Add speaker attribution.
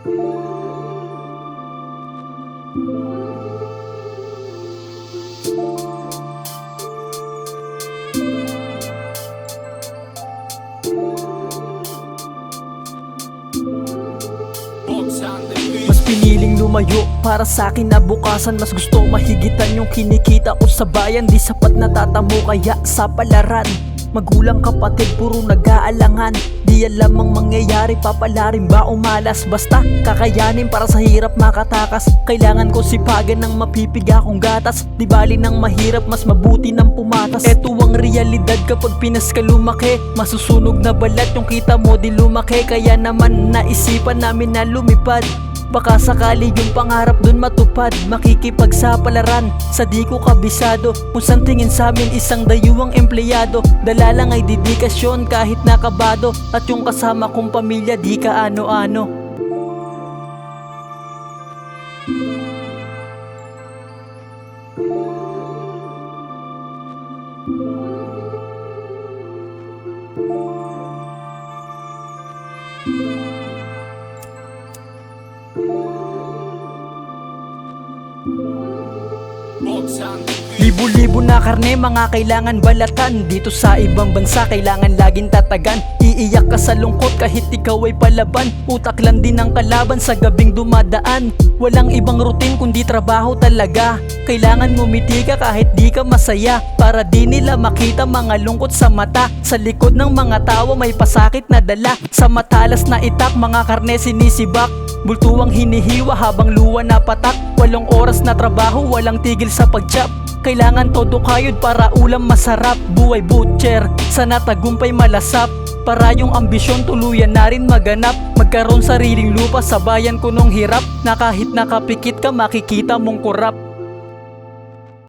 Speaker 1: Mas piniling lumayo para sa akin na bukasan. Mas gusto mahigitan yung kinikita ko sa bayan. Di sapat natatamo kaya sa palaran. Magulang kapatid puro nag-aalangan. Di alam ang mangyayari, papalarin ba o malas. Basta kakayanin para sa hirap makatakas. Kailangan ko sipagan ng mapipiga kong gatas. Di bali ng mahirap, mas mabuti ng pumatas. Eto ang realidad kapag Pinas ka lumaki. Masusunog na balat yung kita mo di lumaki. Kaya naman naisipan namin na lumipad. Baka sakali yung pangarap dun matupad. Makikipagsapalaran sa di ko kabisado. Kung saan tingin sa amin isang dayuang empleyado. Dala lang ay dedikasyon kahit nakabado. At yung kasama kong pamilya di ka ano-ano. Libo-libo na karne mga kailangan balatan. Dito sa ibang bansa kailangan laging tatagan. Iiyak ka sa lungkot kahit ikaw ay palaban. Utak lang din ang kalaban sa gabing dumadaan. Walang ibang routine kundi trabaho talaga. Kailangan ngumiti ka kahit di ka masaya. Para di nila makita mga lungkot sa mata. Sa likod ng mga tawa may pasakit na dala. Sa matalas na itak mga karne sinisibak. Bultuang hinihiwa habang luwa na patak. 8 oras na trabaho, walang tigil sa pagtiyap. Kailangan todo kayod para ulam masarap. Buhay butcher, sana tagumpay malasap. Para yung ambisyon tuluyan na rin maganap. Magkaroon sariling lupa sa bayan ko nung hirap. Na kahit nakapikit ka makikita mong kurap.